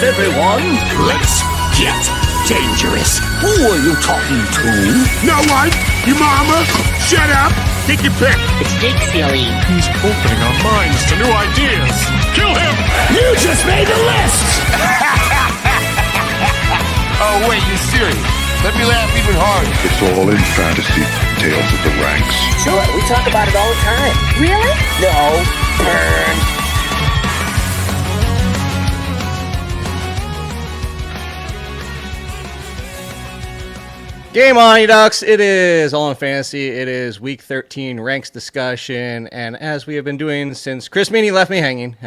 everyone. Let's get dangerous. Who are you talking to? No one. Your mama. Shut up. Take your pick. It's Jake Ciely. He's opening our minds to new ideas. Kill him! You just made the list. Oh, wait, you're serious? Let me laugh even harder. It's all in fantasy, tales of the ranks. Sure, we talk about it all the time. Really? No. Burn. Game on, you ducks. It is All in Fantasy. It is Week 13 ranks discussion. And as we have been doing since Chris Meany left me hanging,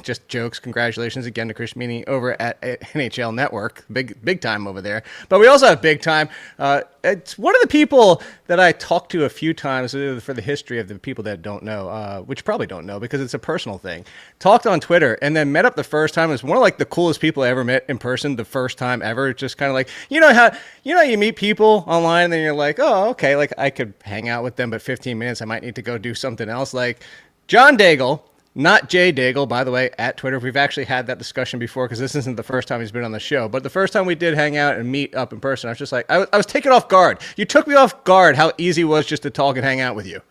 just jokes, congratulations again to Chris Meany over at NHL Network. Big time over there. But we also have big time. It's one of the people that I talked to a few times for the history of the people that don't know, which probably don't know because it's a personal thing. Talked on Twitter and then met up the first time. It was one of like the coolest people I ever met in person the first time ever. Just kind of like, you know you meet people online and then you're like, oh, okay, like I could hang out with them, but 15 minutes I might need to go do something else. Like John Daigle, not Jay Daigle, by the way, at Twitter. We've actually had that discussion before because this isn't the first time he's been on the show. But the first time we did hang out and meet up in person, I was just like, I was taken off guard. You took me off guard how easy it was just to talk and hang out with you.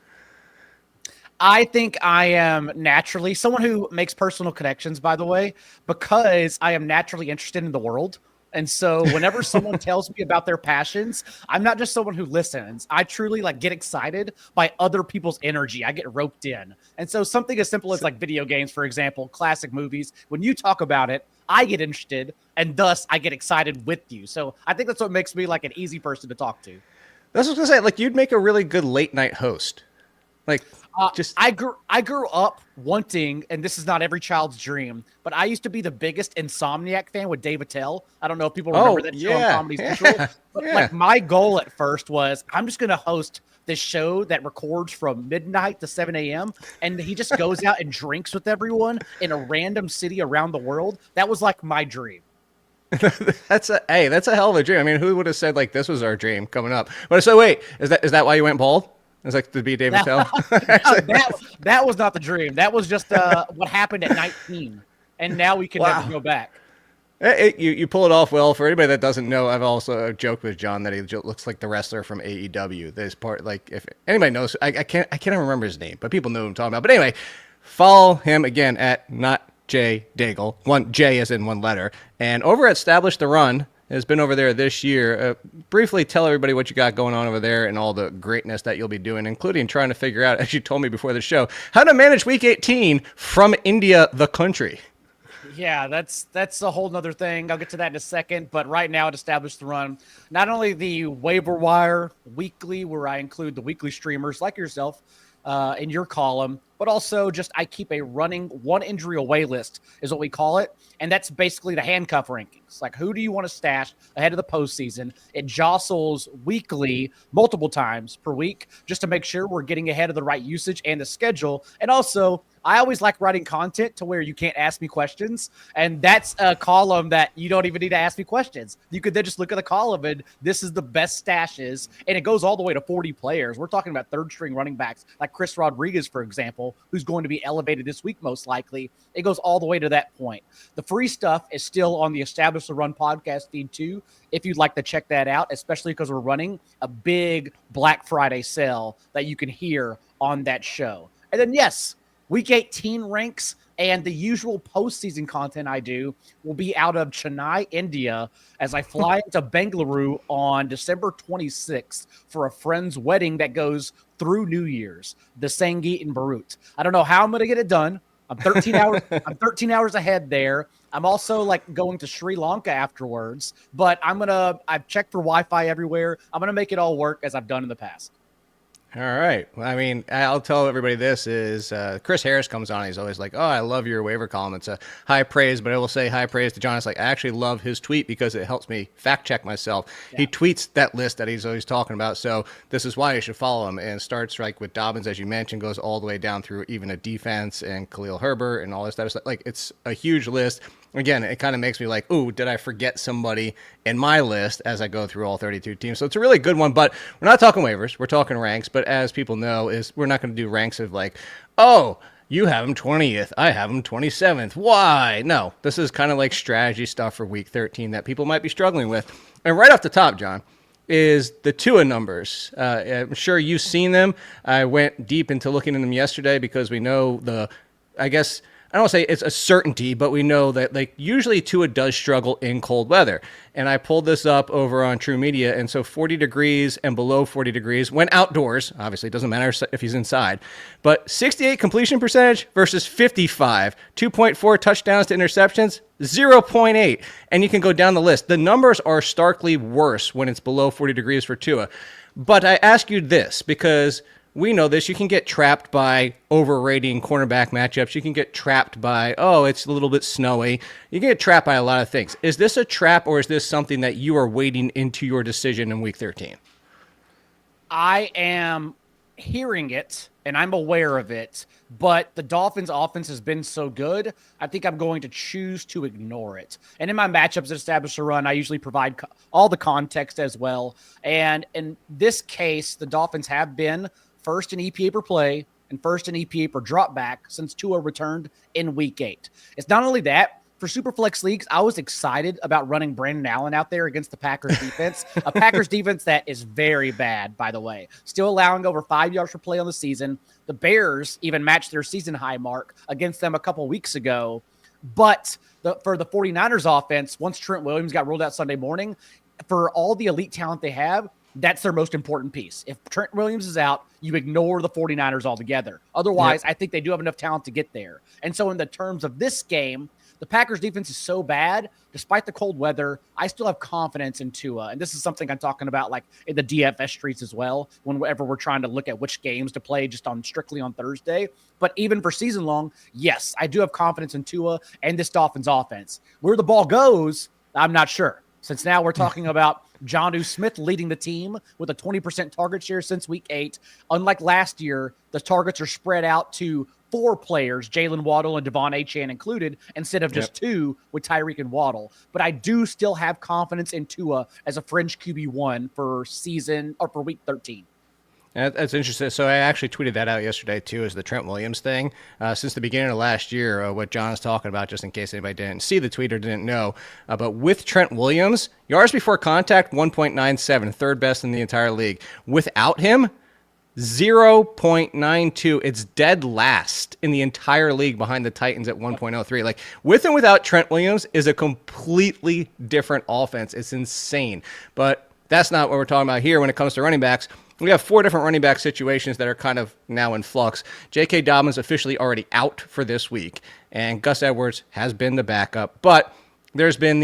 I think I am naturally someone who makes personal connections, by the way, because I am naturally interested in the world. And so whenever someone tells me about their passions, I'm not just someone who listens. I truly get excited by other people's energy. I get roped in. And so something as simple as like video games, for example, classic movies, when you talk about it, I get interested and thus I get excited with you. So I think that's what makes me like an easy person to talk to. That's what I was going to say. Like you'd make a really good late night host. Like I grew up wanting, and this is not every child's dream, but I used to be the biggest Insomniac fan with Dave Attell. I don't know if people remember that show on Comedy Central. But like my goal at first was I'm just going to host this show that records from midnight to 7 a.m. And he just goes out and drinks with everyone in a random city around the world. That was like my dream. That's a hell of a dream. I mean, who would have said like this was our dream coming up? But so wait, is that why you went bald? It's like to be David Tell. that was not the dream. That was just what happened at 19, and now we can never go back. You pull it off well. For anybody that doesn't know, I've also joked with John that he looks like the wrestler from AEW. This part, like if anybody knows, I can't remember his name, but people know who I'm talking about. But anyway, follow him again at not Jay Daigle. One J as in one letter, and over at Establish the Run. Has been over there this year. Briefly tell everybody what you got going on over there and all the greatness that you'll be doing, including trying to figure out, as you told me before the show, how to manage Week 18 from India, the country. Yeah, that's a whole nother thing. I'll get to that in a second. But right now, at Establish the Run, not only the waiver wire weekly, where I include the weekly streamers like yourself in your column, but also just I keep a running one injury away list is what we call it. And that's basically the handcuff rankings. Like, who do you want to stash ahead of the postseason? It jostles weekly, multiple times per week, just to make sure we're getting ahead of the right usage and the schedule. And also, I always like writing content to where you can't ask me questions. And that's a column that you don't even need to ask me questions. You could then just look at the column and this is the best stashes. And it goes all the way to 40 players. We're talking about third string running backs like Chris Rodriguez, for example, who's going to be elevated this week most likely. It goes all the way to that point. The free stuff is still on the Establish the Run podcast feed too, if you'd like to check that out, especially because we're running a big Black Friday sale that you can hear on that show. And then, yes, Week 18 ranks and the usual postseason content I do will be out of Chennai, India, as I fly into Bengaluru on December 26th for a friend's wedding that goes through New Year's, the Sangeet in Barut. I don't know how I'm going to get it done. I'm 13 hours. I'm 13 hours ahead there. I'm also going to Sri Lanka afterwards, but I've checked for Wi-Fi everywhere. I'm going to make it all work as I've done in the past. All right. Well, I mean, I'll tell everybody this is Chris Harris comes on. He's always like, oh, I love your waiver column. It's a high praise, but I will say high praise to John. It's like, I actually love his tweet because it helps me fact check myself. Yeah. He tweets that list that he's always talking about. So this is why you should follow him. And it starts like with Dobbins, as you mentioned, goes all the way down through even a defense and Khalil Herbert and all this stuff. Like, it's a huge list. Again, it kind of makes me like, ooh, did I forget somebody in my list as I go through all 32 teams? So it's a really good one, but we're not talking waivers. We're talking ranks. But as people know, we're not going to do ranks of like, oh, You have him 20th. I have him 27th. Why? No, this is kind of like strategy stuff for week 13 that people might be struggling with. And right off the top, John, is the Tua numbers. I'm sure you've seen them. I went deep into looking at them yesterday because we know I don't want to say it's a certainty, but we know that like usually Tua does struggle in cold weather. And I pulled this up over on True Media. And so 40 degrees and below 40 degrees when outdoors, obviously it doesn't matter if he's inside, but 68 completion percentage versus 55, 2.4 touchdowns to interceptions, 0.8. And you can go down the list. The numbers are starkly worse when it's below 40 degrees for Tua. But I ask you this because we know this. You can get trapped by overrating cornerback matchups. You can get trapped by, it's a little bit snowy. You can get trapped by a lot of things. Is this a trap or is this something that you are wading into your decision in week 13? I am hearing it and I'm aware of it, but the Dolphins offense has been so good, I think I'm going to choose to ignore it. And in my matchups that establish a run, I usually provide all the context as well. And in this case, the Dolphins have been first in EPA per play and first in EPA per drop back since Tua returned in week 8. It's not only that, for Superflex leagues, I was excited about running Brandon Allen out there against the Packers defense, a Packers defense that is very bad, by the way, still allowing over 5 yards per play on the season. The Bears even matched their season high mark against them a couple weeks ago. But for the 49ers offense, once Trent Williams got ruled out Sunday morning, for all the elite talent they have, that's their most important piece. If Trent Williams is out, you ignore the 49ers altogether. Otherwise, I think they do have enough talent to get there. And so in the terms of this game, the Packers defense is so bad, despite the cold weather, I still have confidence in Tua. And this is something I'm talking about like in the DFS streets as well, whenever we're trying to look at which games to play just strictly on Thursday. But even for season long, yes, I do have confidence in Tua and this Dolphins offense. Where the ball goes, I'm not sure. Since now we're talking about Jonnu Smith leading the team with a 20% target share since week 8. Unlike last year, the targets are spread out to 4 players, Jalen Waddle and Devon Achane included, instead of just 2 with Tyreek and Waddle. But I do still have confidence in Tua as a fringe QB1 for week 13. That's interesting. So I actually tweeted that out yesterday, too, as the Trent Williams thing. Since the beginning of last year, what John is talking about, just in case anybody didn't see the tweet or didn't know. But with Trent Williams, yards before contact, 1.97, third best in the entire league. Without him, 0.92. It's dead last in the entire league behind the Titans at 1.03. Like, with and without Trent Williams is a completely different offense. It's insane. But that's not what we're talking about here when it comes to running backs. We have 4 different running back situations that are kind of now in flux. J.K. Dobbins officially already out for this week, and Gus Edwards has been the backup. But there's been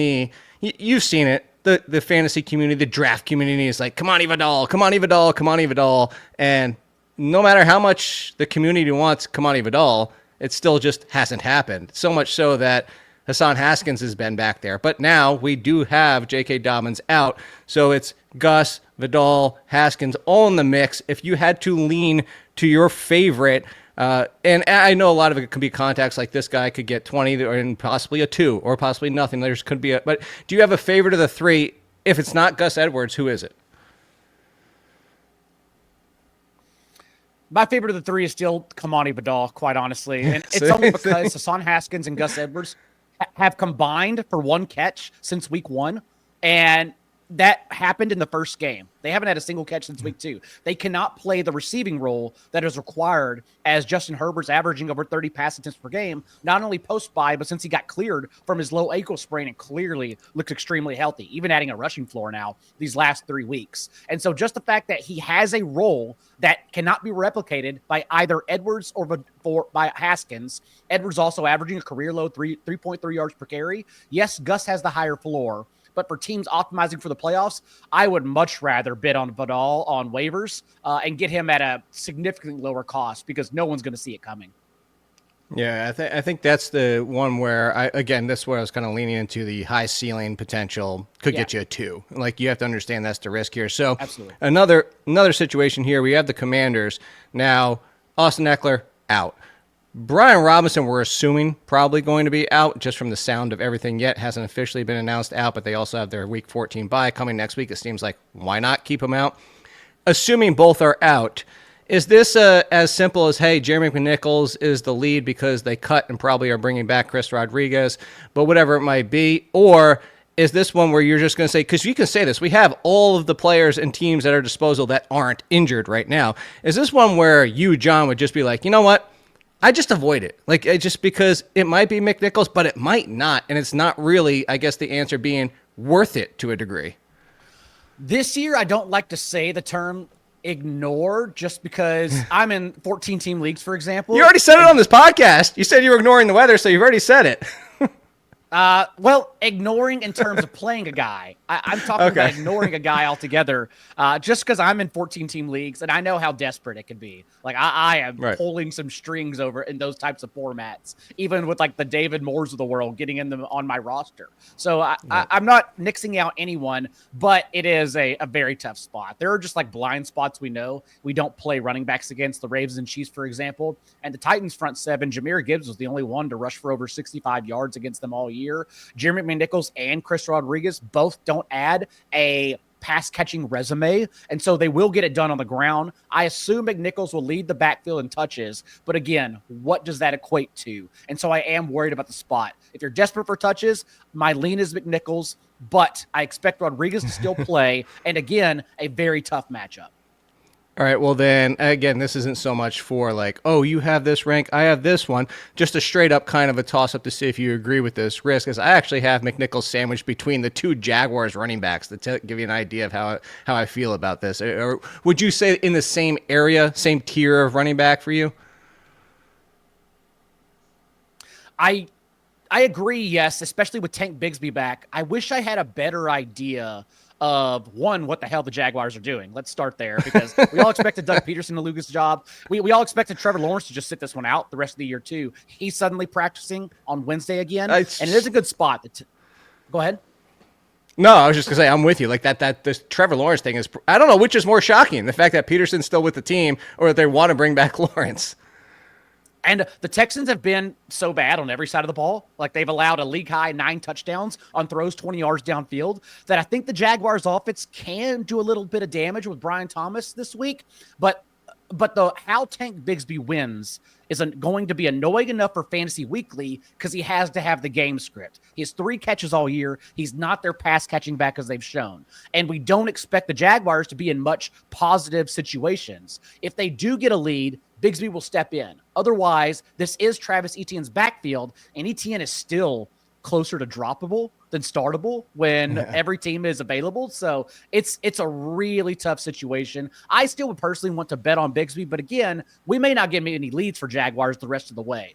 you've seen it, the fantasy community, the draft community is like, come on, Iguodala, come on, Iguodala, come on, Iguodala. And no matter how much the community wants come on, Iguodala, it still just hasn't happened. So much so that Hassan Haskins has been back there. But now we do have J.K. Dobbins out, so it's Gus, Vidal, Haskins, all in the mix. If you had to lean to your favorite, and I know a lot of it could be contacts, like this guy could get 20 and possibly a 2 or possibly nothing. There could be but do you have a favorite of the 3? If it's not Gus Edwards, who is it? My favorite of the 3 is still Kamani Vidal, quite honestly. And it's only because Hassan Haskins and Gus Edwards have combined for 1 catch since week 1. And that happened in the first game. They haven't had a single catch since week 2. They cannot play the receiving role that is required as Justin Herbert's averaging over 30 pass attempts per game, not only post-bye, but since he got cleared from his low ankle sprain and clearly looks extremely healthy, even adding a rushing floor now these last 3 weeks. And so just the fact that he has a role that cannot be replicated by either Edwards or by Haskins. Edwards also averaging a career low 3.3 yards per carry. Yes, Gus has the higher floor, but for teams optimizing for the playoffs, I would much rather bid on Vidal on waivers and get him at a significantly lower cost because no one's going to see it coming. Yeah, I think that's the one where, this is where I was kind of leaning into the high ceiling potential could get you a 2. Like, you have to understand that's the risk here. So absolutely. Another situation here, we have the Commanders. Now, Austin Eckler out. Brian Robinson, we're assuming, probably going to be out just from the sound of everything yet. Hasn't officially been announced out, but they also have their Week 14 bye coming next week. It seems like, why not keep him out? Assuming both are out, Is this as simple as, hey, Jeremy McNichols is the lead because they cut and probably are bringing back Chris Rodriguez, but whatever it might be? Or is this one where you're just going to say, because you can say this, we have all of the players and teams at our disposal that aren't injured right now. Is this one where you, John, would just be like, you know what? I just avoid it. Like, just because it might be McNichols, but it might not. And it's not really, I guess, the answer being worth it to a degree. This year, I don't like to say the term ignore just because I'm in 14-team leagues, for example. You already said it on this podcast. You said you were ignoring the weather, so you've already said it. Well, ignoring in terms of playing a guy. I'm talking about ignoring a guy altogether, just because I'm in 14-team leagues and I know how desperate it can be. Like, I am pulling some strings over in those types of formats, even with like the David Moores of the world getting in them on my roster. So I'm not nixing out anyone, but it is a very tough spot. There are just like blind spots we know. We don't play running backs against the Ravens and Chiefs, for example. And the Titans front seven, Jahmyr Gibbs was the only one to rush for over 65 yards against them all year. Jeremy McNichols and Chris Rodriguez both don't add a pass-catching resume, and so they will get it done on the ground. I assume McNichols will lead the backfield in touches, but again, what does that equate to? And so I am worried about the spot. If you're desperate for touches, my lean is McNichols, but I expect Rodriguez to still play, and again, a very tough matchup. All right, well then, again, this isn't so much for like, oh, you have this rank, I have this one. Just a straight up kind of a toss-up to see if you agree with this risk, as I actually have McNichols sandwiched between the two Jaguars running backs to give you an idea of how I feel about this. Or would you say in the same area, same tier of running back for you? I agree, yes, especially with Tank Bigsby back. I wish I had a better idea of, one, what the hell the Jaguars are doing. Let's start there, because we all expected Doug Peterson to lose his job. We all expected Trevor Lawrence to just sit this one out the rest of the year, too. He's suddenly practicing on Wednesday again, and it is a good spot. Go ahead. No, I was just going to say, I'm with you. Like this Trevor Lawrence thing is, I don't know which is more shocking, the fact that Peterson's still with the team or that they want to bring back Lawrence. And the Texans have been so bad on every side of the ball. Like, they've allowed a league-high 9 touchdowns on throws 20 yards downfield, that I think the Jaguars' offense can do a little bit of damage with Brian Thomas this week. But how Tank Bigsby wins isn't going to be annoying enough for Fantasy Weekly, because he has to have the game script. He has 3 catches all year. He's not their pass-catching back, as they've shown. And we don't expect the Jaguars to be in much positive situations. If they do get a lead, Bigsby will step in. Otherwise, this is Travis Etienne's backfield, and Etienne is still closer to droppable than startable when every team is available. So it's a really tough situation. I still would personally want to bet on Bigsby, but again, we may not get any leads for Jaguars the rest of the way.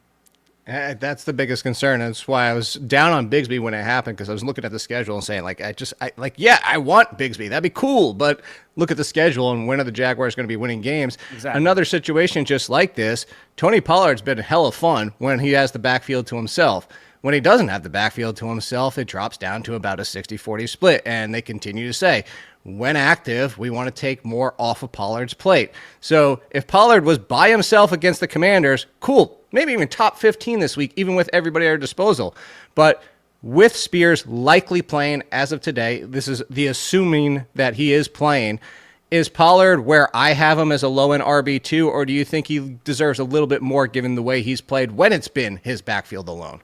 That's the biggest concern. That's why I was down on Bigsby when it happened, because I was looking at the schedule and saying, I want Bigsby. That'd be cool. But look at the schedule, and when are the Jaguars going to be winning games? Exactly. Another situation just like this, Tony Pollard's been hella fun when he has the backfield to himself. When he doesn't have the backfield to himself, it drops down to about a 60-40 split, and they continue to say, when active, we want to take more off of Pollard's plate. So if Pollard was by himself against the Commanders, cool. Maybe even top 15 this week, even with everybody at our disposal. But with Spears likely playing as of today, this is the assuming that he is playing, is Pollard where I have him as a low-end RB2, or do you think he deserves a little bit more given the way he's played when it's been his backfield alone?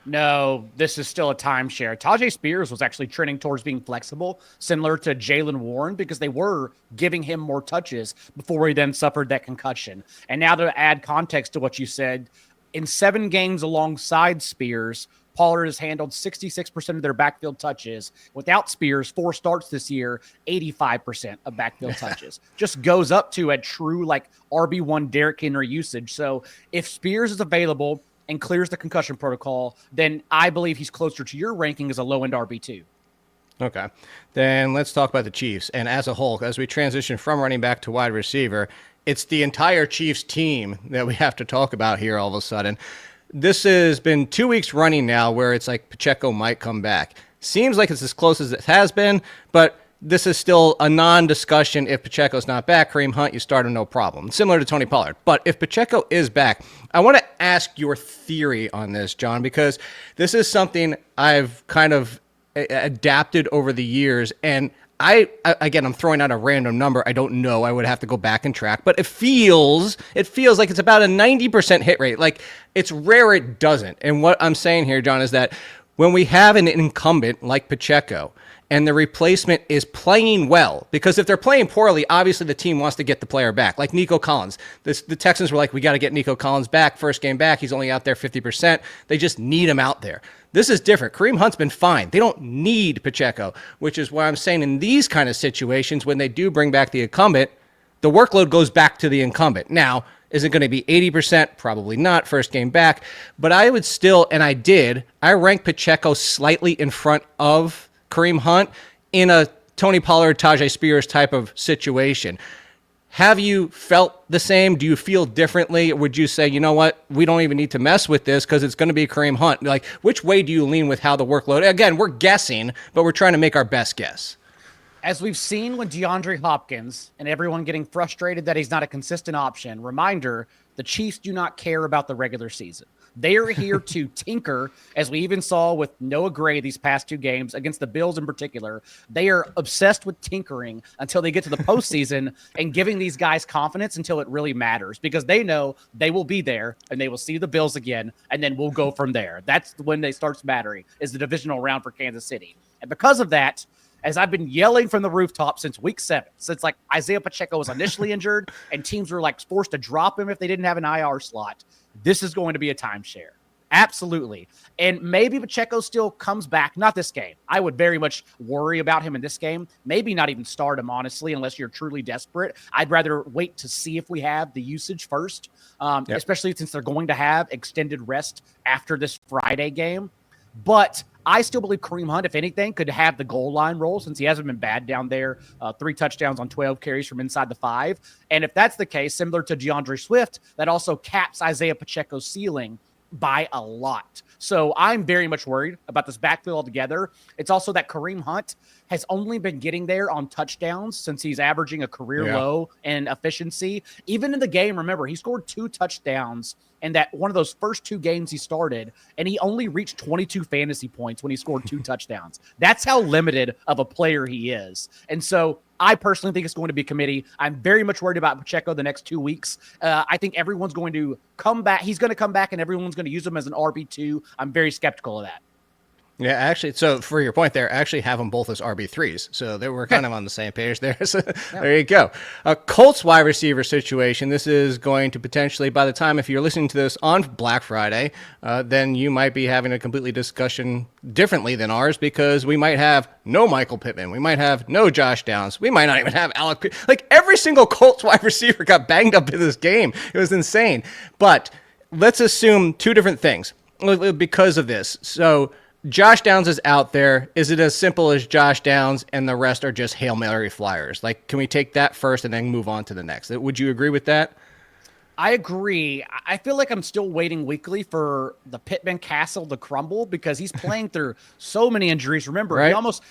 No, this is still a timeshare. Tajay Spears was actually trending towards being flexible, similar to Jalen Warren, because they were giving him more touches before he then suffered that concussion. And now to add context to what you said, in 7 games alongside Spears, Pollard has handled 66% of their backfield touches. Without Spears, 4 starts this year, 85% of backfield touches. Just goes up to a true RB1 Derrick Henry usage. So if Spears is available and clears the concussion protocol, then I believe he's closer to your ranking as a low-end RB2. Okay. Then let's talk about the Chiefs. And as a whole, as we transition from running back to wide receiver, it's the entire Chiefs team that we have to talk about here all of a sudden. This has been 2 weeks running now where it's like Pacheco might come back. Seems like it's as close as it has been, but this is still a non-discussion. If Pacheco's not back, Kareem Hunt, you start him, no problem. Similar to Tony Pollard. But if Pacheco is back, I want to ask your theory on this, John, because this is something I've kind of adapted over the years, and Again, I'm throwing out a random number. I don't know. I would have to go back and track, but it feels like it's about a 90% hit rate. Like, it's rare it doesn't. And what I'm saying here, John, is that when we have an incumbent like Pacheco and the replacement is playing well, because if they're playing poorly, obviously the team wants to get the player back. Like Nico Collins. The Texans were like, we got to get Nico Collins back. First game back, he's only out there 50%. They just need him out there. This is different. Kareem Hunt's been fine. They don't need Pacheco, which is why I'm saying in these kind of situations, when they do bring back the incumbent, the workload goes back to the incumbent. Now, is it going to be 80%? Probably not. First game back. But I would still, and I rank Pacheco slightly in front of Kareem Hunt in a Tony Pollard, Tajay Spears type of situation. Have you felt the same? Do you feel differently? Or would you say, you know what, we don't even need to mess with this because it's going to be Kareem Hunt? Like, which way do you lean with how the workload? Again, we're guessing, but we're trying to make our best guess. As we've seen with DeAndre Hopkins and everyone getting frustrated that he's not a consistent option, reminder, the Chiefs do not care about the regular season. They are here to tinker, as we even saw with Noah Gray these past 2 games against the Bills in particular. They are obsessed with tinkering until they get to the postseason and giving these guys confidence until it really matters, because they know they will be there and they will see the Bills again, and then we'll go from there. That's when they starts mattering, is the divisional round for Kansas City. And because of that, as I've been yelling from the rooftop since week 7, since like Isaiah Pacheco was initially injured and teams were like forced to drop him if they didn't have an IR slot, this is going to be a timeshare. Absolutely. And maybe Pacheco still comes back. Not this game. I would very much worry about him in this game. Maybe not even start him, honestly, unless you're truly desperate. I'd rather wait to see if we have the usage first, especially since they're going to have extended rest after this Friday game. But I still believe Kareem Hunt, if anything, could have the goal line role since he hasn't been bad down there. 3 touchdowns on 12 carries from inside the 5. And if that's the case, similar to DeAndre Swift, that also caps Isaiah Pacheco's ceiling by a lot. So I'm very much worried about this backfield altogether. It's also that Kareem Hunt has only been getting there on touchdowns since he's averaging a career low in efficiency. Even in the game, remember, he scored 2 touchdowns in that one of those first 2 games he started, and he only reached 22 fantasy points when he scored 2 touchdowns. That's how limited of a player he is. And so I personally think it's going to be committee. I'm very much worried about Pacheco the next 2 weeks. I think everyone's going to come back. He's going to come back, and everyone's going to use him as an RB2. I'm very skeptical of that. Yeah, actually, so for your point there, I actually have them both as RB3s. So they were kind of on the same page there. So there you go. A Colts wide receiver situation. This is going to potentially, by the time, if you're listening to this on Black Friday, then you might be having a completely discussion differently than ours, because we might have no Michael Pittman. We might have no Josh Downs. We might not even have Alec. Like, every single Colts wide receiver got banged up in this game. It was insane. But let's assume 2 different things because of this. So Josh Downs is out there. Is it as simple as Josh Downs and the rest are just Hail Mary flyers? Like, can we take that first and then move on to the next? Would you agree with that? I agree. I feel like I'm still waiting weekly for the Pittman castle to crumble, because he's playing through so many injuries. Remember, right?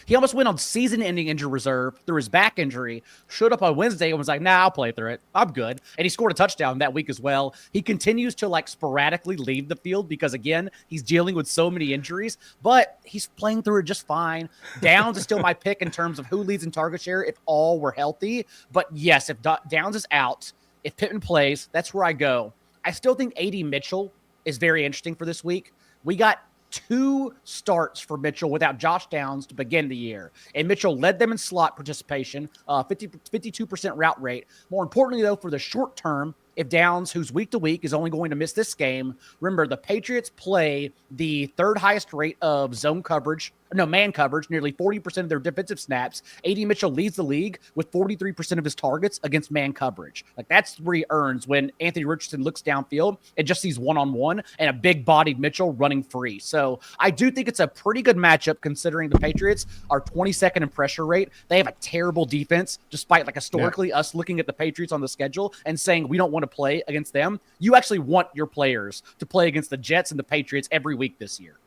he almost went on season-ending injury reserve through his back injury, showed up on Wednesday and was like, I'll play through it. I'm good. And he scored a touchdown that week as well. He continues to like sporadically leave the field because, again, he's dealing with so many injuries, but he's playing through it just fine. Downs is still my pick in terms of who leads in target share if all were healthy. But yes, if Downs is out, if Pittman plays, that's where I go. I still think A.D. Mitchell is very interesting for this week. We got 2 starts for Mitchell without Josh Downs to begin the year, and Mitchell led them in slot participation, 52% route rate. More importantly, though, for the short term, if Downs, who's week to week, is only going to miss this game, remember the Patriots play the 3rd highest rate of man coverage, nearly 40% of their defensive snaps. A.D. Mitchell leads the league with 43% of his targets against man coverage. Like, that's where he earns when Anthony Richardson looks downfield and just sees one-on-one and a big-bodied Mitchell running free. So I do think it's a pretty good matchup, considering the Patriots are 22nd in pressure rate. They have a terrible defense, despite like historically us looking at the Patriots on the schedule and saying we don't want to play against them. You actually want your players to play against the Jets and the Patriots every week this year.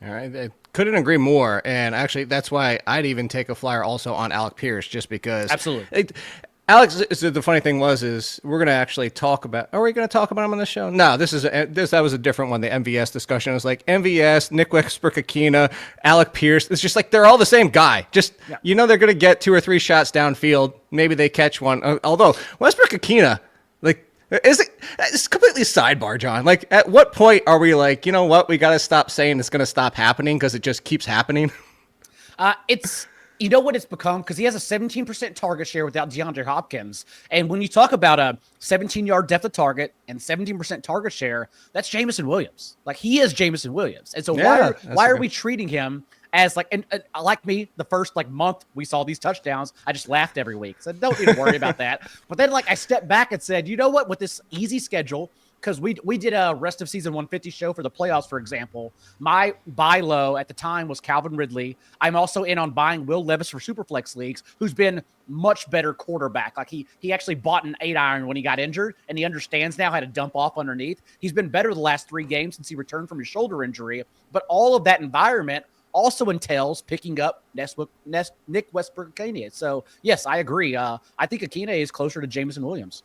All right. I couldn't agree more. And actually, that's why I'd even take a flyer also on Alec Pierce, just because. Absolutely. Alex, the funny thing is we're going to actually talk about. Are we going to talk about him on the show? No, that was a different one. The MVS discussion. It was like MVS, Nick Westbrook-Akina, Alec Pierce. It's just like they're all the same guy. Just they're going to get 2 or 3 shots downfield. Maybe they catch one. Although Westbrook-Akina, like, it's completely sidebar, John. Like, at what point are we like, you know what? We got to stop saying it's going to stop happening because it just keeps happening. You know what it's become? Because he has a 17% target share without DeAndre Hopkins. And when you talk about a 17-yard depth of target and 17% target share, that's Jameson Williams. Like, he is Jameson Williams. And so why are we treating him as like, and like me, the first month we saw these touchdowns, I just laughed every week. So don't need to worry about that. But then I stepped back and said, you know what, with this easy schedule, because we did a rest of season 150 show for the playoffs, for example. My buy low at the time was Calvin Ridley. I'm also in on buying Will Levis for Superflex leagues, who's been much better quarterback. Like he actually bought an 8-iron when he got injured, and he understands now how to dump off underneath. He's been better the last 3 games since he returned from his shoulder injury. But all of that environment also entails picking up Nick Westbrook-Akina. So, yes, I agree. I think Akina is closer to Jameson Williams.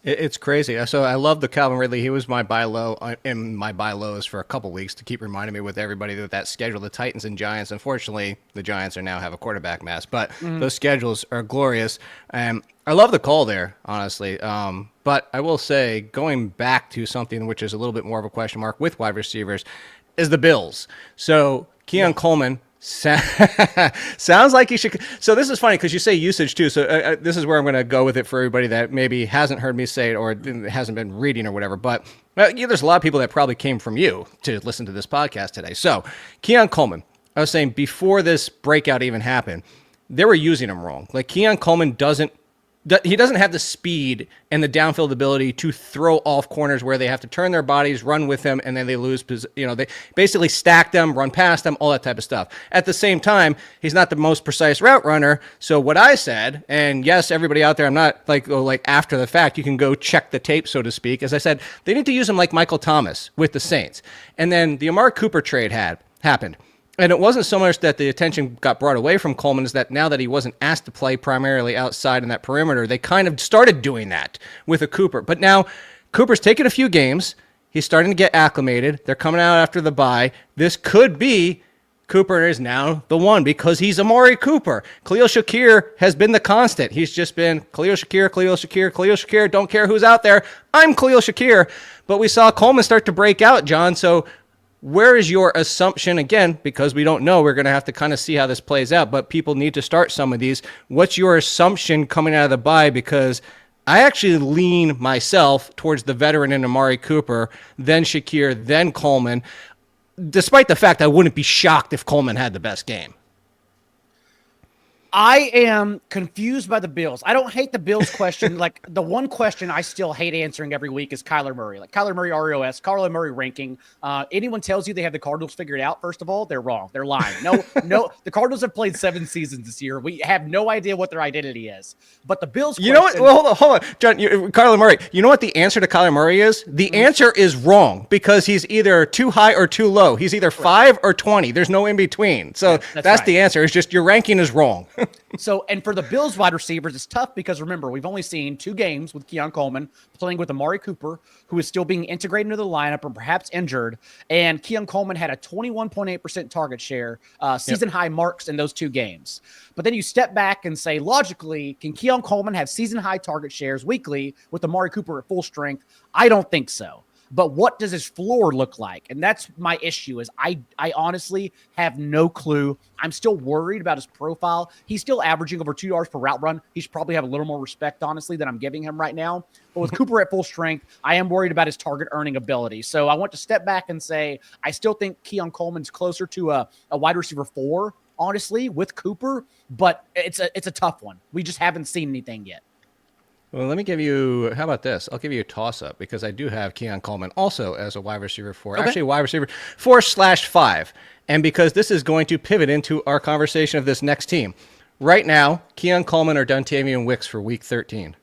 It's crazy. So I love the Calvin Ridley. He was my buy low in my buy lows for a couple weeks to keep reminding me with everybody that schedule, the Titans and Giants. Unfortunately, the Giants now have a quarterback mess, but those schedules are glorious. I love the call there, honestly. But I will say, going back to something which is a little bit more of a question mark with wide receivers, is the Bills. So Keon Coleman sounds like he should. So this is funny because you say usage too. So this is where I'm going to go with it for everybody that maybe hasn't heard me say it or hasn't been reading or whatever. But there's a lot of people that probably came from you to listen to this podcast today. So Keon Coleman, I was saying before this breakout even happened, they were using him wrong. Like Keon Coleman doesn't have the speed and the downfield ability to throw off corners where they have to turn their bodies, run with him, and then they lose. They basically stack them, run past them, all that type of stuff. At the same time, he's not the most precise route runner. So what I said, and yes, everybody out there, I'm not like after the fact, you can go check the tape, so to speak. As I said, they need to use him like Michael Thomas with the Saints. And then the Amari Cooper trade happened. And it wasn't so much that the attention got brought away from Coleman, is that now that he wasn't asked to play primarily outside in that perimeter, they kind of started doing that with a Cooper. But now Cooper's taken a few games. He's starting to get acclimated. They're coming out after the bye. This could be Cooper is now the one because he's Amari Cooper. Khalil Shakir has been the constant. He's just been Khalil Shakir. Don't care who's out there. I'm Khalil Shakir. But we saw Coleman start to break out, John. So where is your assumption? Again, because we don't know, we're going to have to kind of see how this plays out, but people need to start some of these. What's your assumption coming out of the bye? Because I actually lean myself towards the veteran in Amari Cooper, then Shakir, then Coleman, despite the fact I wouldn't be shocked if Coleman had the best game. I am confused by the Bills. I don't hate the Bills question. Like, the one question I still hate answering every week is Kyler Murray. Like, Kyler Murray ROS, Kyler Murray ranking. Anyone tells you they have the Cardinals figured out, first of all, they're wrong. They're lying. No, the Cardinals have played 7 seasons this year. We have no idea what their identity is. But the Bills question... You know what? Well, hold on. John, Kyler Murray, you know what the answer to Kyler Murray is? The answer is wrong because he's either too high or too low. He's either 5 or 20. There's no in between. So that's right. The answer. It's just your ranking is wrong. So, and for the Bills wide receivers, it's tough because remember, we've only seen 2 games with Keon Coleman playing with Amari Cooper, who is still being integrated into the lineup and perhaps injured. And Keon Coleman had a 21.8% target share, season high marks in those 2 games. But then you step back and say, logically, can Keon Coleman have season high target shares weekly with Amari Cooper at full strength? I don't think so. But what does his floor look like? And that's my issue is I honestly have no clue. I'm still worried about his profile. He's still averaging over 2 yards per route run. He should probably have a little more respect, honestly, than I'm giving him right now. But with Cooper at full strength, I am worried about his target earning ability. So I want to step back and say I still think Keon Coleman's closer to a wide receiver 4, honestly, with Cooper. But it's a tough one. We just haven't seen anything yet. Well, let me give you, how about this? I'll give you a toss-up because I do have Keon Coleman also as a wide receiver 4. Okay. Actually, wide receiver 4/5. And because this is going to pivot into our conversation of this next team. Right now, Keon Coleman or Dontavian Wicks for Week 13?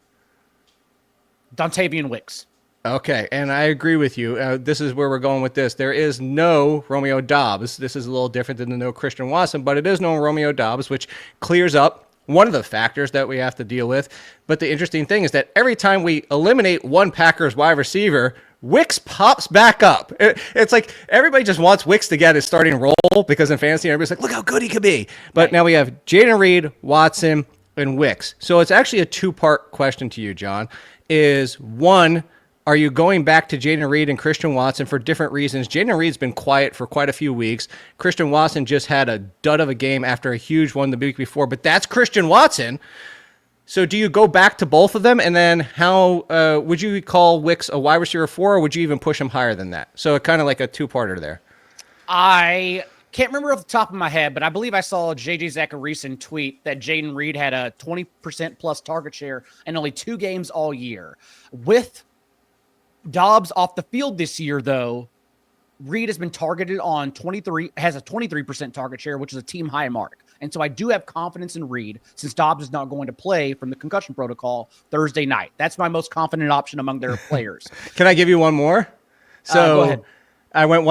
Dontavian Wicks. Okay, and I agree with you. This is where we're going with this. There is no Romeo Doubs. This is a little different than the no Christian Watson, but it is no Romeo Doubs, which clears up one of the factors that we have to deal with. But the interesting thing is that every time we eliminate one Packers wide receiver, Wicks pops back up. It's like everybody just wants Wicks to get his starting role because in fantasy, everybody's like, look how good he could be. But now we have Jaden Reed, Watson, and Wicks. So it's actually a two-part question to you, John. Is one, are you going back to Jaden Reed and Christian Watson for different reasons? Jaden Reed's been quiet for quite a few weeks. Christian Watson just had a dud of a game after a huge one the week before, but that's Christian Watson. So do you go back to both of them? And then how would you call Wicks a wide receiver 4, or would you even push him higher than that? So kind of like a two-parter there. I can't remember off the top of my head, but I believe I saw JJ Zachariason tweet that Jaden Reed had a 20% plus target share in only 2 games all year. With Doubs off the field this year, though, Reed has been targeted on has a 23% target share, which is a team high mark. And so I do have confidence in Reed since Doubs is not going to play from the concussion protocol Thursday night. That's my most confident option among their players. Can I give you one more? So go ahead. I went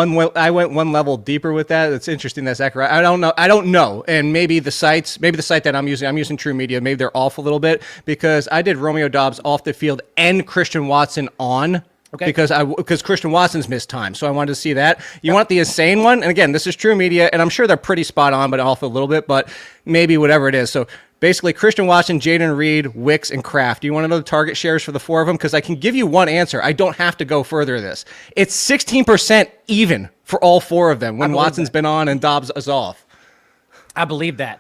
one level deeper with that. It's interesting that Zachariah. I don't know. And maybe the site that I'm using True Media, maybe they're off a little bit because I did Romeo Doubs off the field and Christian Watson on. Okay. Because Christian Watson's missed time, so I wanted to see that. You want the insane one, and again, this is True Media, and I'm sure they're pretty spot on, but off a little bit, but maybe whatever it is. So basically, Christian Watson, Jaden Reed, Wicks, and Kraft. Do you want to know the target shares for the 4 of them? Because I can give you one answer. I don't have to go further this. It's 16% even for all 4 of them when Watson's been on and Doubs is off. I believe that.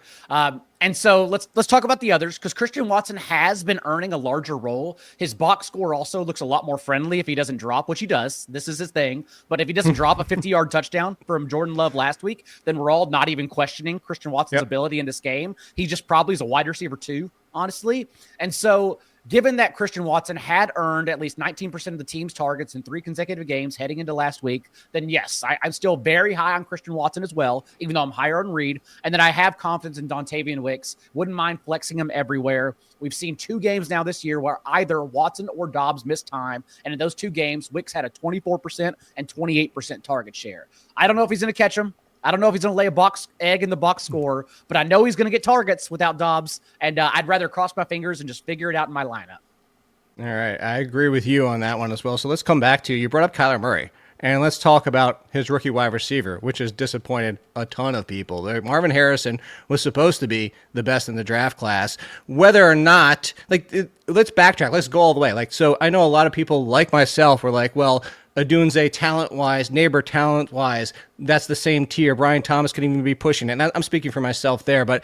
And so let's talk about the others because Christian Watson has been earning a larger role. His box score also looks a lot more friendly if he doesn't drop, which he does. This is his thing. But if he doesn't drop a 50-yard touchdown from Jordan Love last week, then we're all not even questioning Christian Watson's ability in this game. He just probably is a wide receiver 2, honestly. And so given that Christian Watson had earned at least 19% of the team's targets in 3 consecutive games heading into last week, then yes, I'm still very high on Christian Watson as well, even though I'm higher on Reed. And then I have confidence in Dontavian Wicks. Wouldn't mind flexing him everywhere. We've seen 2 games now this year where either Watson or Doubs missed time. And in those 2 games, Wicks had a 24% and 28% target share. I don't know if he's going to catch him. I don't know if he's going to lay a box egg in the box score, but I know he's going to get targets without Doubs, and I'd rather cross my fingers and just figure it out in my lineup. All right, I agree with you on that one as well. So let's come back to, you brought up Kyler Murray, and let's talk about his rookie wide receiver, which has disappointed a ton of people. Marvin Harrison was supposed to be the best in the draft class. Whether or not, let's backtrack. Let's go all the way. So I know a lot of people like myself were like, well, Adunze talent-wise, Neighbor talent-wise, that's the same tier. Brian Thomas could even be pushing it. And I'm speaking for myself there, but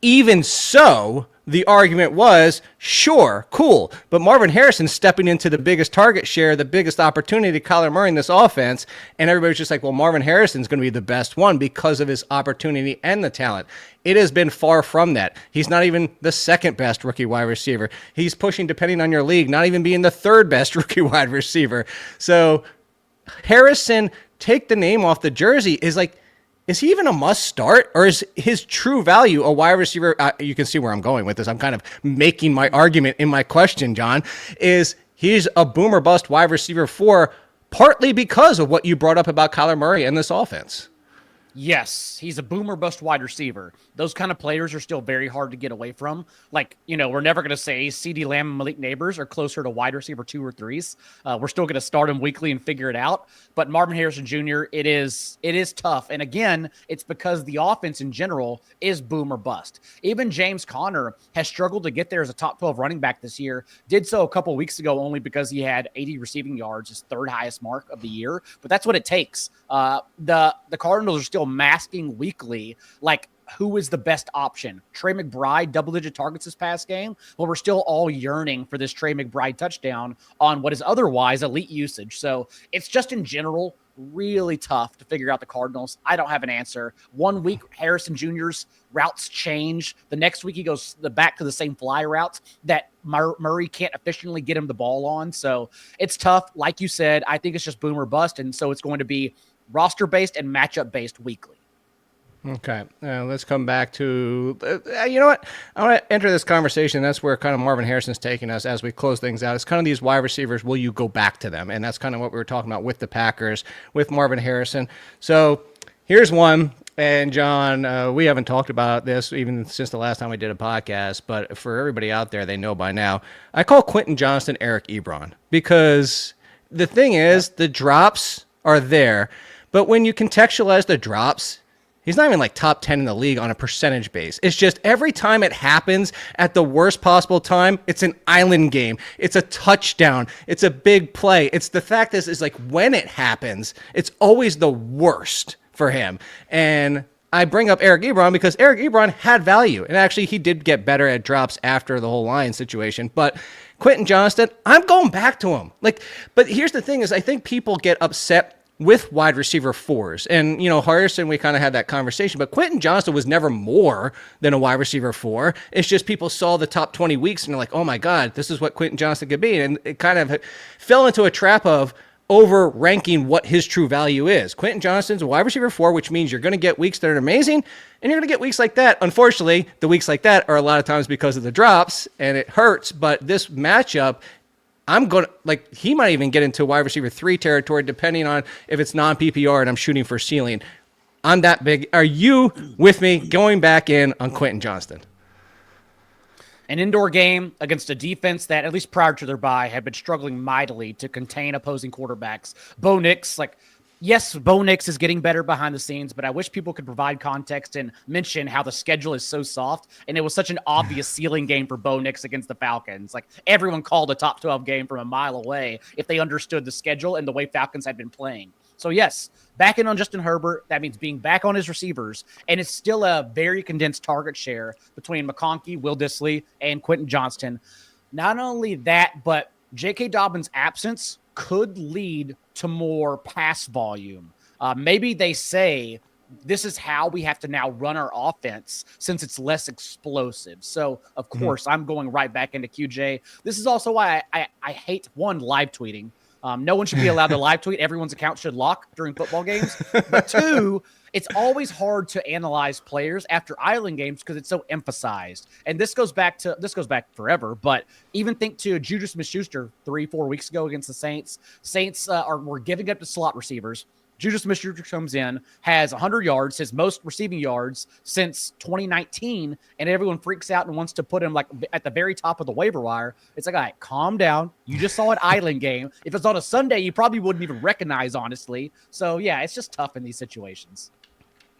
even so, the argument was, sure, cool, but Marvin Harrison's stepping into the biggest target share, the biggest opportunity to Kyler Murray in this offense, and everybody's just like, well, Marvin Harrison's going to be the best one because of his opportunity and the talent. It has been far from that. He's not even the second best rookie wide receiver. He's pushing, depending on your league, not even being the third best rookie wide receiver. So Harrison, take the name off the jersey, is he even a must start, or is his true value a wide receiver? You can see where I'm going with this. I'm kind of making my argument in my question, John, is he's a boomer bust wide receiver 4, partly because of what you brought up about Kyler Murray and this offense. Yes, he's a boomer bust wide receiver. Those kind of players are still very hard to get away from. We're never going to say CeeDee Lamb and Malik Neighbors are closer to wide receiver 2 or 3s. We're still going to start him weekly and figure it out. But Marvin Harrison Jr., it is tough. And again, it's because the offense in general is boom or bust. Even James Conner has struggled to get there as a top 12 running back this year. Did so a couple weeks ago only because he had 80 receiving yards, his 3rd highest mark of the year. But that's what it takes. The Cardinals are still masking weekly who is the best option. Trey McBride, double-digit targets this past game. Well, we're still all yearning for this Trey McBride touchdown on what is otherwise elite usage. So it's just in general really tough to figure out the Cardinals. I don't have an answer. 1 week, Harrison Jr.'s routes change. The next week, he goes back to the same fly routes that Murray can't efficiently get him the ball on. So it's tough. Like you said, I think it's just boom or bust. And so it's going to be roster-based and matchup-based weekly. Okay, let's come back to, you know what? I want to enter this conversation. That's where kind of Marvin Harrison's taking us as we close things out. It's kind of these wide receivers, will you go back to them? And that's kind of what we were talking about with the Packers, with Marvin Harrison. So here's one. And John, we haven't talked about this even since the last time we did a podcast, but for everybody out there, they know by now, I call Quentin Johnston Eric Ebron because the thing is, the drops are there, but when you contextualize the drops, he's not even like top 10 in the league on a percentage base. It's just every time it happens at the worst possible time, it's an island game. It's a touchdown. It's a big play. It's the fact is like when it happens, it's always the worst for him. And I bring up Eric Ebron because Eric Ebron had value. And actually, he did get better at drops after the whole Lions situation. But Quentin Johnston, I'm going back to him. But here's the thing is I think people get upset with wide receiver 4s. And, Harrison, we kind of had that conversation. But Quentin Johnston was never more than a wide receiver 4. It's just people saw the top 20 weeks and they're like, oh, my God, this is what Quentin Johnston could be. And it kind of fell into a trap of over ranking what his true value is. Quentin Johnston's a wide receiver 4, which means you're going to get weeks that are amazing, and you're going to get weeks like that. Unfortunately, the weeks like that are a lot of times because of the drops, and it hurts. But this matchup, he might even get into wide receiver 3 territory, depending on if it's non-PPR and I'm shooting for ceiling. I'm that big. Are you with me going back in on Quentin Johnston? An indoor game against a defense that, at least prior to their bye, had been struggling mightily to contain opposing quarterbacks. Bo Nix, yes, Bo Nix is getting better behind the scenes, but I wish people could provide context and mention how the schedule is so soft, and it was such an obvious ceiling game for Bo Nix against the Falcons. Everyone called a top 12 game from a mile away if they understood the schedule and the way Falcons had been playing. So yes, back in on Justin Herbert, that means being back on his receivers, and it's still a very condensed target share between McConkey, Will Dissly, and Quentin Johnston. Not only that, but J.K. Dobbins' absence could lead to more pass volume. Maybe they say this is how we have to now run our offense since it's less explosive. So, of course, I'm going right back into QJ. This is also why I hate, one, live tweeting. No one should be allowed to live tweet. Everyone's account should lock during football games. But 2, it's always hard to analyze players after island games because it's so emphasized. And this goes back forever. But even think to Juju Smith-Schuster 3-4 weeks ago against the Saints. Saints were giving up to slot receivers. Juju Smith-Schuster comes in, has 100 yards, his most receiving yards since 2019, and everyone freaks out and wants to put him at the very top of the waiver wire. It's like, all right, calm down. You just saw an island game. If it's on a Sunday, you probably wouldn't even recognize, honestly. So, yeah, it's just tough in these situations.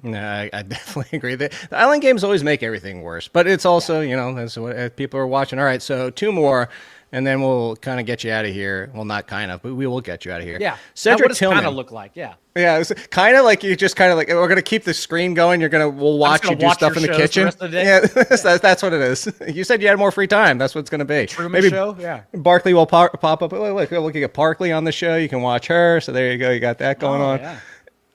No, I definitely agree. The island games always make everything worse, but it's also, that's what people are watching. All right, so 2 more. And then we'll kind of get you out of here. Well, not kind of, but we will get you out of here. Yeah. Cedric Tillman. What does kind of look like? Yeah. Yeah. It's kind of like you just kind of like, we're going to keep the screen going. We'll watch you do stuff in the kitchen. Yeah. That's what it is. You said you had more free time. That's what it's going to be. Truman Show. Yeah. Barkley will pop up. Look, you get Barkley on the show. You can watch her. So there you go. You got that going on. Yeah.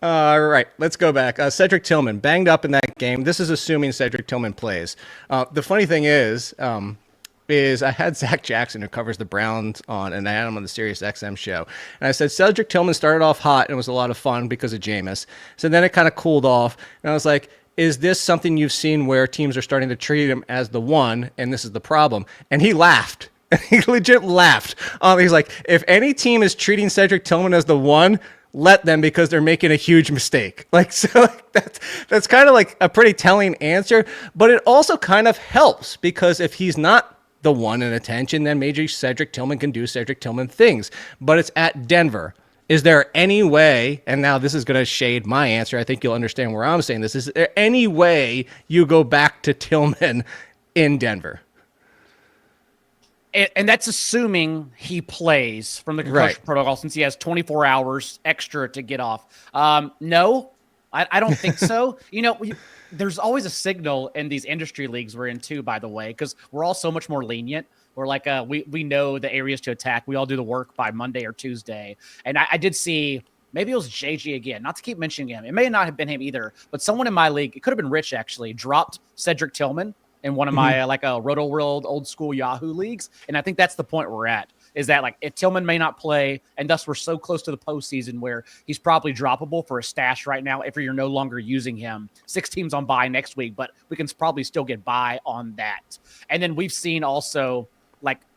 All right, let's go back. Cedric Tillman banged up in that game. This is assuming Cedric Tillman plays. The funny thing is I had Zach Jackson, who covers the Browns, on, and I had him on the Sirius XM show. And I said, Cedric Tillman started off hot and it was a lot of fun because of Jameis. So then it kind of cooled off. And I was like, is this something you've seen where teams are starting to treat him as the one, and this is the problem? And he laughed. He legit laughed. He's like, if any team is treating Cedric Tillman as the one, let them, because they're making a huge mistake. That's kind of like a pretty telling answer, but it also kind of helps because if he's not the one in attention, then maybe Cedric Tillman can do Cedric Tillman things. But it's at Denver. Is there any way, and now this is going to shade my answer, I think you'll understand where I'm saying this, is there any way you go back to Tillman in Denver? And that's assuming he plays from the concussion protocol, since he has 24 hours extra to get off. No, I don't think so. There's always a signal in these industry leagues we're in too, by the way, because we're all so much more lenient. We're like, we know the areas to attack. We all do the work by Monday or Tuesday. And I did see, maybe it was JG again, not to keep mentioning him. It may not have been him either, but someone in my league, it could have been Rich actually, dropped Cedric Tillman in one of my Roto World old school Yahoo leagues. And I think that's the point we're at, is that if Tillman may not play, and thus we're so close to the postseason where he's probably droppable for a stash right now if you're no longer using him. 6 teams on bye next week, but we can probably still get by on that. And then we've seen also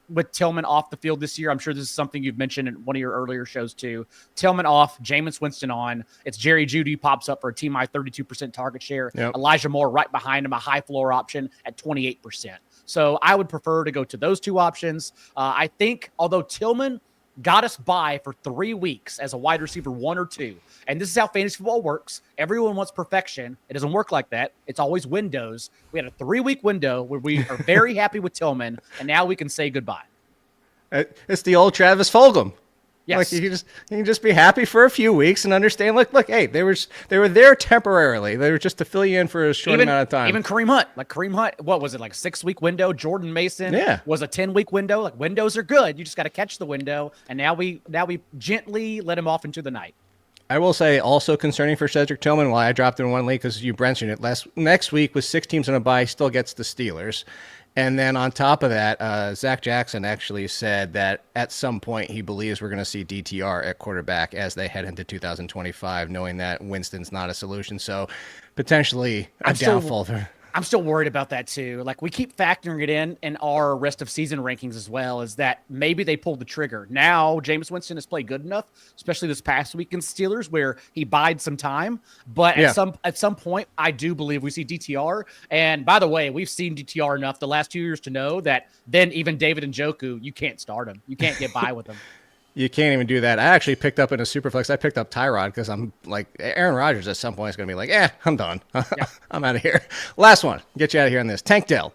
with Tillman off the field this year. I'm sure this is something you've mentioned in one of your earlier shows too. Tillman off, Jameis Winston on. It's Jerry Jeudy pops up for a team high 32% target share. Yep. Elijah Moore right behind him, a high floor option at 28%. So I would prefer to go to those two options. I think although Tillman got us by for 3 weeks as a wide receiver 1 or 2. And this is how fantasy football works. Everyone wants perfection. It doesn't work like that. It's always windows. We had a 3-week window where we are very happy with Tillman, and now we can say goodbye. It's the old Travis Fulgham. Yes. Like you can just be happy for a few weeks and understand. Look, hey, they were there temporarily. They were just to fill you in for a short amount of time. Even Kareem Hunt, what was it, like a 6-week window? Jordan Mason was a 10-week window. Like, windows are good. You just got to catch the window. And now we gently let him off into the night. I will say also concerning for Cedric Tillman, while I dropped in one league because you mentioned it next week with 6 teams on a bye, still gets the Steelers. And then on top of that, Zach Jackson actually said that at some point he believes we're going to see DTR at quarterback as they head into 2025, knowing that Winston's not a solution. So potentially a downfall there. I'm still worried about that too. Like, we keep factoring it in our rest of season rankings as well, is that maybe they pulled the trigger. Now, Jameis Winston has played good enough, especially this past week in Steelers, where he bided some time. But at some point, I do believe we see DTR. And by the way, we've seen DTR enough the last 2 years to know that then even David Njoku, you can't start him. You can't get by with him. You can't even do that. I actually picked up in a Superflex. I picked up Tyrod because I'm like, Aaron Rodgers at some point is going to be like, I'm done. I'm out of here. Last one. Get you out of here on this. Tank Dell.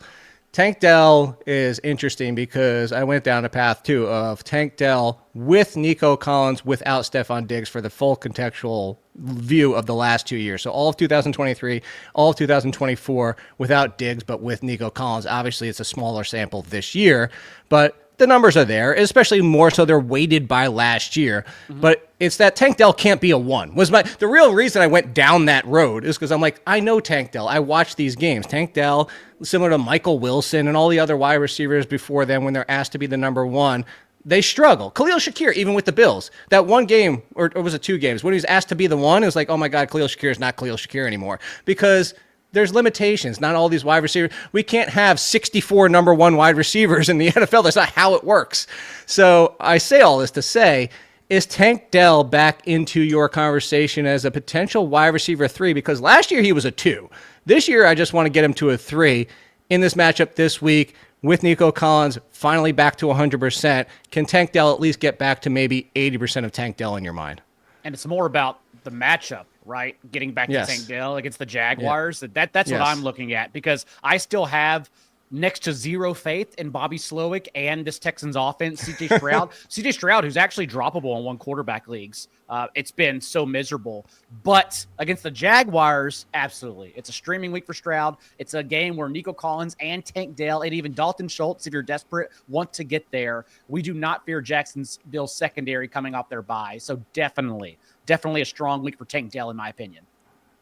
Tank Dell is interesting because I went down a path, too, of Tank Dell with Nico Collins without Stephon Diggs for the full contextual view of the last 2 years. So all of 2023, all of 2024 without Diggs, but with Nico Collins. Obviously, it's a smaller sample this year, but the numbers are there, especially more so they're weighted by last year. Mm-hmm. But it's that Tank Dell can't be a 1. The real reason I went down that road is because I'm like, I know Tank Dell. I watch these games. Tank Dell, similar to Michael Wilson and all the other wide receivers before them, when they're asked to be the number 1, they struggle. Khalil Shakir, even with the Bills, that one game, or was it 2 games, when he was asked to be the 1, it was like, oh my God, Khalil Shakir is not Khalil Shakir anymore. Because there's limitations. Not all these wide receivers. We can't have 64 number 1 wide receivers in the NFL. That's not how it works. So I say all this to say, is Tank Dell back into your conversation as a potential wide receiver 3? Because last year he was a 2. This year I just want to get him to a 3. In this matchup this week with Nico Collins finally back to 100%, can Tank Dell at least get back to maybe 80% of Tank Dell in your mind? And it's more about the matchup, right? Getting back to Tank Dell against the Jaguars. That's what I'm looking at, because I still have next to zero faith in Bobby Slowick and this Texans offense. CJ Stroud, CJ Stroud, who's actually droppable in 1 quarterback leagues. It's been so miserable. But against the Jaguars, absolutely. It's a streaming week for Stroud. It's a game where Nico Collins and Tank Dell and even Dalton Schultz, if you're desperate, want to get there. We do not fear Jacksonville's secondary coming off their bye. So definitely a strong week for Tank Dell, in my opinion.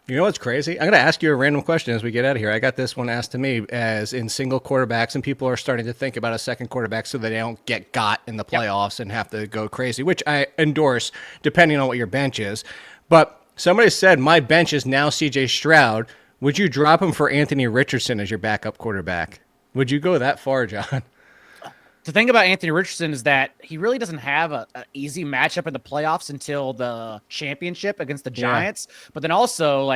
You know what's crazy? I'm going to ask you a random question as we get out of here. I got this one asked to me as in single quarterbacks, and people are starting to think about a second quarterback so that they don't get got in the playoffs and have to go crazy, which I endorse depending on what your bench is. But somebody said, my bench is now CJ Stroud. Would you drop him for Anthony Richardson as your backup quarterback? Would you go that far, John? The thing about Anthony Richardson is that he really doesn't have an easy matchup in the playoffs until the championship against the Giants. Yeah. But then also,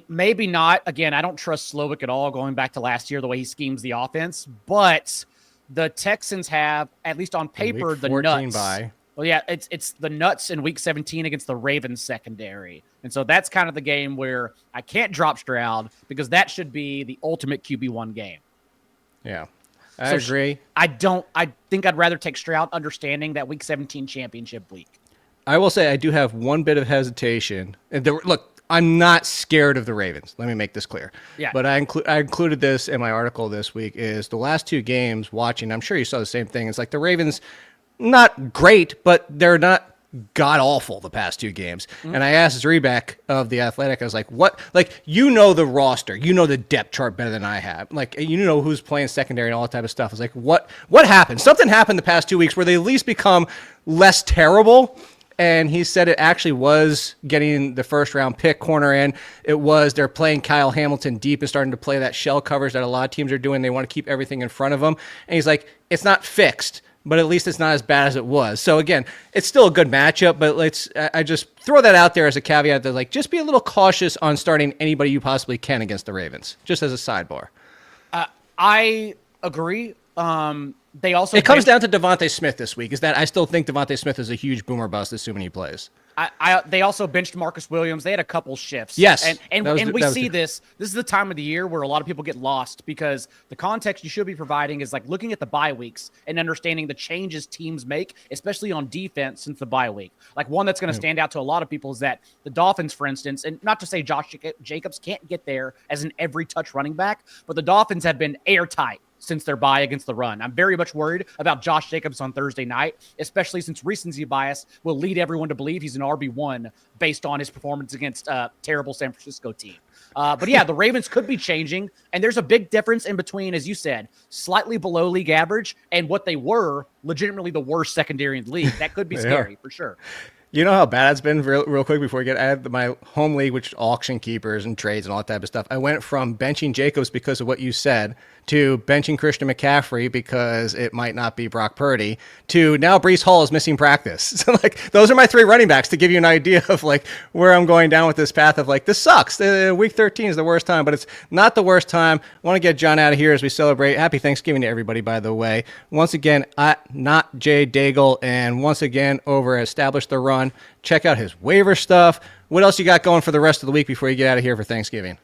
maybe not. Again, I don't trust Slowick at all going back to last year, the way he schemes the offense. But the Texans have, at least on paper, the nuts. Well, yeah, it's the nuts in Week 17 against the Ravens secondary. And so that's kind of the game where I can't drop Stroud because that should be the ultimate QB1 game. Yeah. I agree. I think I'd rather take Stroud, understanding that Week 17 championship week. I will say I do have one bit of hesitation. Look, I'm not scared of the Ravens. Let me make this clear. Yeah. But I included this in my article this week, is the last 2 games watching, I'm sure you saw the same thing. It's like the Ravens, not great, but they're not god-awful the past 2 games. Mm-hmm. And I asked Zrebeck of The Athletic, I was like, what? Like, you know the roster. You know the depth chart better than I have. Like, you know who's playing secondary and all that type of stuff. I was like, what happened? Something happened the past 2 weeks where they at least become less terrible. and he said it actually was getting the first round pick corner in. It was they're playing Kyle Hamilton deep and starting to play that shell coverage that a lot of teams are doing. They want to keep everything in front of them. And he's like, it's not fixed, but at least it's not as bad as it was. So again, it's still a good matchup, but I just throw that out there as a caveat that like, just be a little cautious on starting anybody you possibly can against the Ravens, just as a sidebar. I agree. They also it comes down to Devontae Smith this week. Is that I still think Devontae Smith is a huge boomer bust, assuming he plays. They also benched Marcus Williams. They had a couple shifts. Yes, and we see this. This is the time of the year where a lot of people get lost because the context you should be providing is like looking at the bye weeks and understanding the changes teams make, especially on defense since the bye week. Like one that's going to stand out to a lot of people is that the Dolphins, for instance, and not to say Josh Jacobs can't get there as an every touch running back, but the Dolphins have been airtight since their bye against the run. I'm very much worried about Josh Jacobs on Thursday night, especially since recency bias will lead everyone to believe he's an RB1 based on his performance against a terrible San Francisco team. But yeah, the Ravens could be changing, and there's a big difference in between, as you said, slightly below league average and what they were legitimately the worst secondary in the league. That could be scary for sure. You know how bad it's been real quick before I had my home league, which auction keepers and trades and all that type of stuff. I went from benching Jacobs because of what you said to benching Christian McCaffrey because it might not be Brock Purdy to now Breece Hall is missing practice. So like those are my three running backs to give you an idea of like where I'm going down with this path of like, this sucks. Week 13 is the worst time, but it's not the worst time. I want to get John out of here as we celebrate. Happy Thanksgiving to everybody, by the way. Once again, not Jay Daigle, and once again over Establish the Run. Check out his waiver stuff. What else you got going for the rest of the week before you get out of here for Thanksgiving?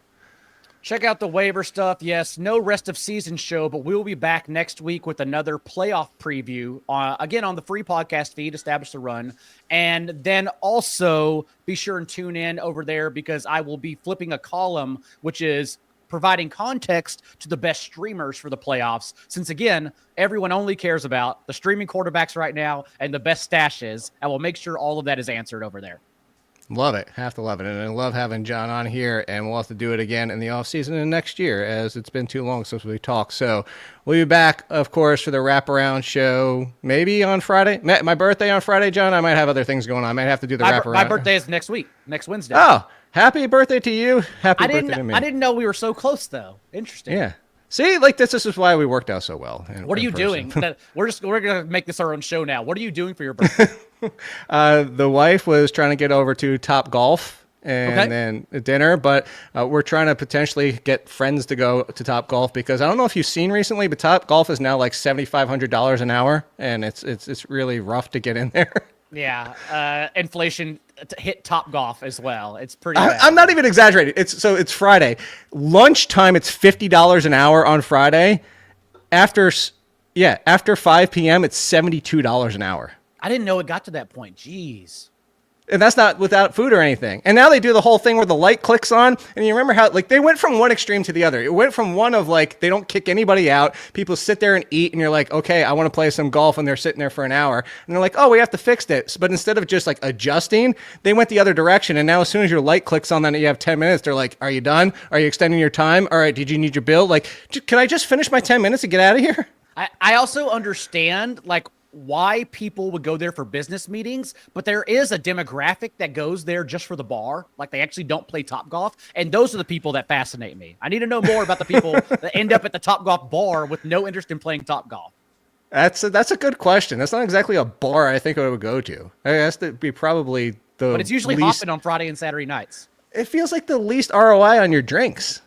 Check out the waiver stuff. Yes, no rest of season show, but we'll be back next week with another playoff preview, again, on the free podcast feed, Establish the Run. And then also be sure and tune in over there because I will be flipping a column, which is providing context to the best streamers for the playoffs. Since, again, everyone only cares about the streaming quarterbacks right now and the best stashes. I will make sure all of that is answered over there. Love it. Have to love it. And I love having John on here, and we'll have to do it again in the offseason and next year as it's been too long since we talked. So we'll be back, of course, for the wraparound show maybe on Friday. My birthday on Friday, John. I might have other things going on. I might have to do the wraparound. My birthday is next week, next Wednesday. Oh, happy birthday to you. Happy birthday to me. I didn't know we were so close, though. Interesting. Yeah. See, like this is why we worked out so well. What are you doing? We're gonna make this our own show now. What are you doing for your birthday? The wife was trying to get over to Top Golf and then dinner, but we're trying to potentially get friends to go to Top Golf because I don't know if you've seen recently, but Top Golf is now like $7,500 an hour, and it's really rough to get in there. Yeah, inflation hit Top Golf as well. It's pretty bad. I'm not even exaggerating. It's Friday. Lunchtime, it's $50 an hour on Friday. After 5 p.m., it's $72 an hour. I didn't know it got to that point. Jeez. And that's not without food or anything. And now they do the whole thing where the light clicks on. And you remember how, like, they went from one extreme to the other. It went from one of, like, they don't kick anybody out. People sit there and eat, and you're like, okay, I want to play some golf, and they're sitting there for an hour. And they're like, oh, we have to fix this. But instead of just, like, adjusting, they went the other direction. And now as soon as your light clicks on, then you have 10 minutes. They're like, are you done? Are you extending your time? All right, did you need your bill? Like, can I just finish my 10 minutes and get out of here? I also understand, like, why people would go there for business meetings, but there is a demographic that goes there just for the bar. Like, they actually don't play Top Golf, and those are the people that fascinate me. I need to know more about the people that end up at the Top Golf bar with no interest in playing Top Golf. That's a good question. That's not exactly a bar I think I would go to. I guess that'd be probably the But it's usually least, hopping on Friday and Saturday nights. It feels like the least ROI on your drinks.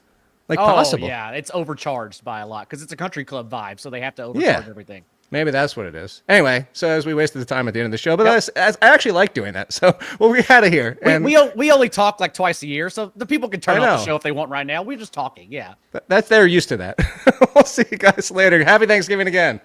Like possible. Yeah, it's overcharged by a lot because it's a country club vibe, so they have to overcharge everything. Maybe that's what it is. Anyway, so as we wasted the time at the end of the show, but I actually like doing that. So we'll be out of here. And we only talk like twice a year, so the people can turn off the show if they want right now. We're just talking, yeah. They're used to that. We'll see you guys later. Happy Thanksgiving again.